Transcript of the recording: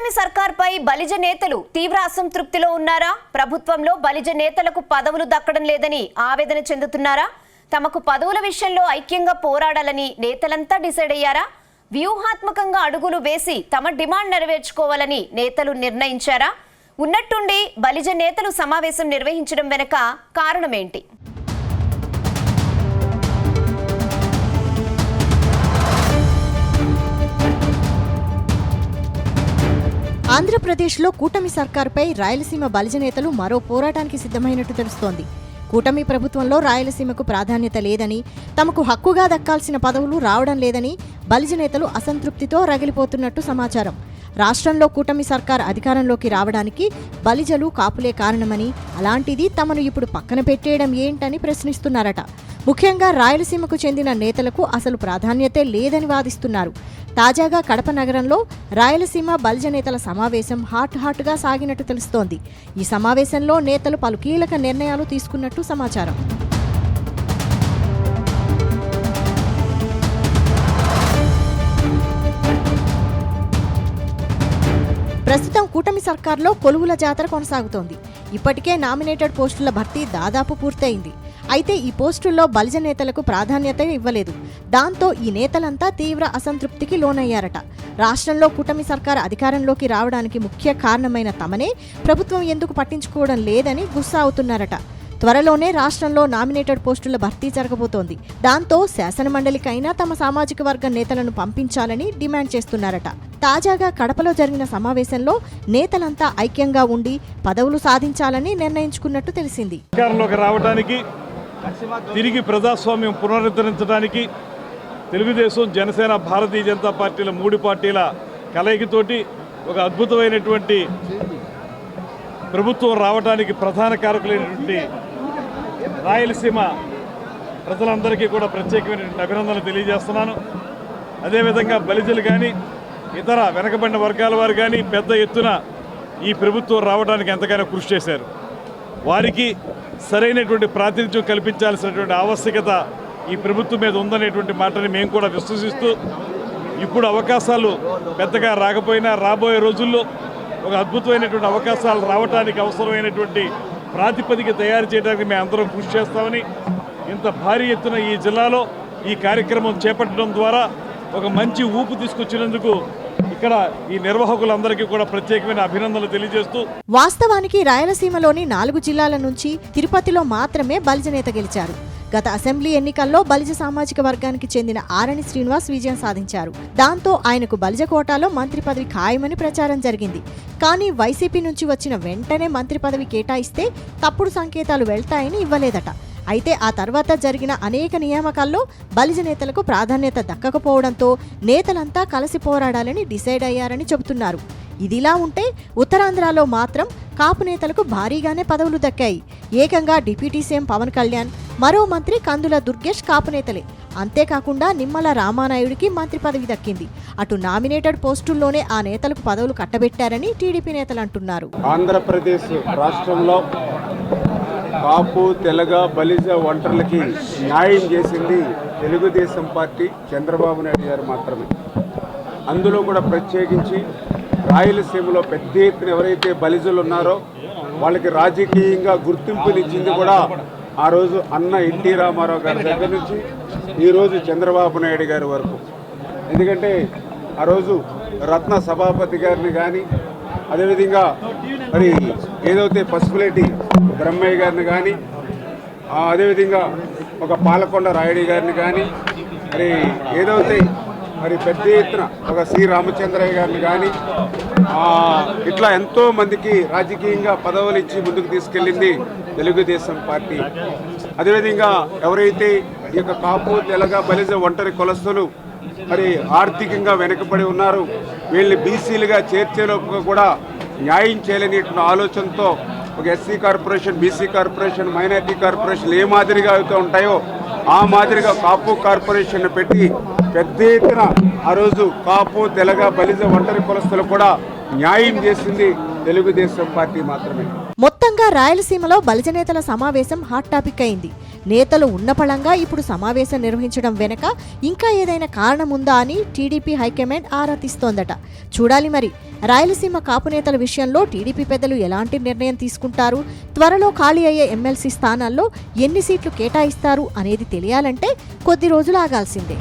కూటమి సర్కార్పై బలిజ నేతలు తీవ్ర అసంతృప్తిలో ఉన్నారా? ప్రభుత్వంలో బలిజ నేతలకు పదవులు దక్కడం లేదని ఆవేదన చెందుతున్నారా? తమకు పదవుల విషయంలో ఐక్యంగా పోరాడాలని నేతలంతా డిసైడ్ అయ్యారా? వ్యూహాత్మకంగా అడుగులు వేసి తమ డిమాండ్ నెరవేర్చుకోవాలని నేతలు నిర్ణయించారా? ఉన్నట్టుండి బలిజ నేతలు సమావేశం నిర్వహించడం వెనుక కారణమేంటి? ఆంధ్రప్రదేశ్లో కూటమి సర్కార్పై రాయలసీమ బలిజ నేతలు మరో పోరాటానికి సిద్ధమైనట్టు తెలుస్తోంది. కూటమి ప్రభుత్వంలో రాయలసీమకు ప్రాధాన్యత లేదని, తమకు హక్కుగా దక్కాల్సిన పదవులు రావడం లేదని బలిజ నేతలు అసంతృప్తితో రగిలిపోతున్నట్టు సమాచారం. రాష్ట్రంలో కూటమి సర్కార్ అధికారంలోకి రావడానికి బలిజలు కాపులే కారణమని, అలాంటిది తమను ఇప్పుడు పక్కన పెట్టేయడం ఏంటని ప్రశ్నిస్తున్నారట. ముఖ్యంగా రాయలసీమకు చెందిన నేతలకు అసలు ప్రాధాన్యతే లేదని వాదిస్తున్నారు. తాజాగా కడప నగరంలో రాయలసీమ బలిజ నేతల సమావేశం హాట్గా సాగినట్టు తెలుస్తోంది. ఈ సమావేశంలో నేతలు పలు కీలక నిర్ణయాలు తీసుకున్నట్టు సమాచారం. ప్రస్తుతం కూటమి సర్కార్లో కొలువుల జాతర కొనసాగుతోంది. ఇప్పటికే నామినేటెడ్ పోస్టుల భర్తీ దాదాపు పూర్తయింది. అయితే ఈ పోస్టుల్లో బలిజ నేతలకు ప్రాధాన్యత ఇవ్వలేదు. దాంతో ఈ నేతలంతా తీవ్ర అసంతృప్తికి లోనయ్యారట. రాష్ట్రంలో కూటమి సర్కార్ అధికారంలోకి రావడానికి ముఖ్య కారణమైన తమనే ప్రభుత్వం ఎందుకు పట్టించుకోవడం లేదని గుస్సా అవుతున్నారట. త్వరలోనే రాష్ట్రంలో నామినేటెడ్ పోస్టుల భర్తీ జరగబోతోంది. దాంతో శాసనమండలికైనా తమ సామాజిక వర్గ నేతలను పంపించాలని డిమాండ్ చేస్తున్నారట. తాజాగా కడపలో జరిగిన సమావేశంలో నేతలంతా ఐక్యంగా ఉండి పదవులు సాధించాలని నిర్ణయించుకున్నట్టు తెలిసింది. తిరిగి ప్రజాస్వామ్యం పునరుద్ధరించడానికి తెలుగుదేశం, జనసేన, భారతీయ జనతా పార్టీల 3 పార్టీల కలయికతోటి ఒక అద్భుతమైనటువంటి ప్రభుత్వం రావడానికి ప్రధాన కారకులైనటువంటి రాయలసీమ ప్రజలందరికీ కూడా ప్రత్యేకమైనటువంటి అభినందనలు తెలియజేస్తున్నాను. అదేవిధంగా బలిజలు కానీ ఇతర వెనకబడిన వర్గాల వారు కానీ పెద్ద ఎత్తున ఈ ప్రభుత్వం రావడానికి ఎంతగానో కృషి చేశారు. వారికి సరైనటువంటి ప్రాతినిధ్యం కల్పించాల్సినటువంటి ఆవశ్యకత ఈ ప్రభుత్వం మీద ఉందనేటువంటి మాటని మేము కూడా విశ్వసిస్తూ, ఇప్పుడు అవకాశాలు పెద్దగా రాకపోయినా రాబోయే రోజుల్లో ఒక అద్భుతమైనటువంటి అవకాశాలు రావడానికి అవసరమైనటువంటి ప్రాతిపదిక తయారు చేయడానికి మేము అందరం కృషి చేస్తామని, ఇంత భారీ ఎత్తున ఈ జిల్లాలో ఈ కార్యక్రమం చేపట్టడం ద్వారా ఒక మంచి ఊపు తీసుకొచ్చినందుకు ఇక్కడ ఈ నిర్వాహకులందరికీ కూడా ప్రత్యేకమైన అభినందనలు తెలియజేస్తూ, వాస్తవానికి రాయలసీమలోని 4 జిల్లాల నుంచి తిరుపతిలో మాత్రమే బలిజ నేత గెలిచారు. గత అసెంబ్లీ ఎన్నికల్లో బలిజ సామాజిక వర్గానికి చెందిన ఆరణి శ్రీనివాస్ విజయం సాధించారు. దాంతో ఆయనకు బలిజ కోటాలో మంత్రి పదవి ఖాయమని ప్రచారం జరిగింది. కానీ వైసీపీ నుంచి వచ్చిన వెంటనే మంత్రి పదవి కేటాయిస్తే తప్పుడు సంకేతాలు వెళ్తాయని ఇవ్వలేదట. అయితే ఆ తర్వాత జరిగిన అనేక నియామకాల్లో బలిజ నేతలకు ప్రాధాన్యత దక్కకపోవడంతో నేతలంతా కలిసి పోరాడాలని డిసైడ్ అయ్యారని చెబుతున్నారు. ఇదిలా ఉంటే ఉత్తరాంధ్రలో మాత్రం కాపు నేతలకు భారీగానే పదవులు దక్కాయి. ఏకంగా డిప్యూటీ సీఎం పవన్ కళ్యాణ్, మరో మంత్రి కందుల దుర్గేష్ కాపు నేతలే. అంతేకాకుండా నిమ్మల రామానాయుడికి మంత్రి పదవి దక్కింది. అటు నామినేటెడ్ పోస్టుల్లోనే ఆ నేతలకు పదవులు కట్టబెట్టారని టీడీపీ నేతలు అంటున్నారు. ఆంధ్రప్రదేశ్ రాష్ట్రంలో కాపు, తెలగ, బలిజ ఒంటర్లకి న్యాయం చేసింది తెలుగుదేశం పార్టీ, చంద్రబాబు నాయుడు గారు మాత్రమే. అందులో కూడా ప్రత్యేకించి రాయలసీమలో పెద్ద ఎత్తున ఎవరైతే బలిజలు ఉన్నారో వాళ్ళకి రాజకీయంగా గుర్తింపునిచ్చింది కూడా ఆ రోజు అన్న ఎన్టీ రామారావు గారి దగ్గర నుంచి ఈరోజు చంద్రబాబు నాయుడు గారి వరకు. ఎందుకంటే ఆ రోజు రత్న సభాపతి గారిని కానీ, అదేవిధంగా మరి ఏదైతే పసుపులేటి బ్రహ్మయ్య గారిని కానీ, అదేవిధంగా ఒక పాలకొండ రాయుడి గారిని కానీ, మరి ఏదైతే మరి పెద్ద ఎత్తున ఒక సి రామచంద్రయ్య గారిని కానీ, ఇట్లా ఎంతో మందికి రాజకీయంగా పదవులు ఇచ్చి ముందుకు తీసుకెళ్ళింది తెలుగుదేశం పార్టీ. అదేవిధంగా ఎవరైతే ఈ యొక్క కాపు, తెలగ, బలిజ ఒంటరి కులస్తులు మరి ఆర్థికంగా వెనుకబడి ఉన్నారు, వీళ్ళని బీసీలుగా చేర్చేలోపు కూడా న్యాయం చేయలేని ఆలోచనతో ఒక SC corporation, BC corporation, minority corporation ఏ మాదిరిగా అయితే ఉంటాయో ఆ మాదిరిగా కాపు కార్పొరేషన్ పెట్టి పెద్ద ఎత్తున ఆ రోజు కాపు, తెలగ, బలిజ ఒంటరి కులస్తులు కూడా న్యాయం చేసింది తెలుగుదేశం పార్టీ మాత్రమే. మొత్తంగా రాయలసీమలో బలిజ నేతల సమావేశం హాట్ టాపిక్ అయింది. నేతలు ఉన్నపళంగా ఇప్పుడు సమావేశం నిర్వహించడం వెనక ఇంకా ఏదైనా కారణం ఉందా అని టీడీపీ హైకమాండ్ ఆరా తీస్తోందట. చూడాలి మరి రాయలసీమ కాపు నేతల విషయంలో టీడీపీ పెద్దలు ఎలాంటి నిర్ణయం తీసుకుంటారు, త్వరలో ఖాళీ అయ్యే ఎమ్మెల్సీ స్థానాల్లో ఎన్ని సీట్లు కేటాయిస్తారు అనేది తెలియాలంటే కొద్ది రోజులు ఆగాల్సిందే.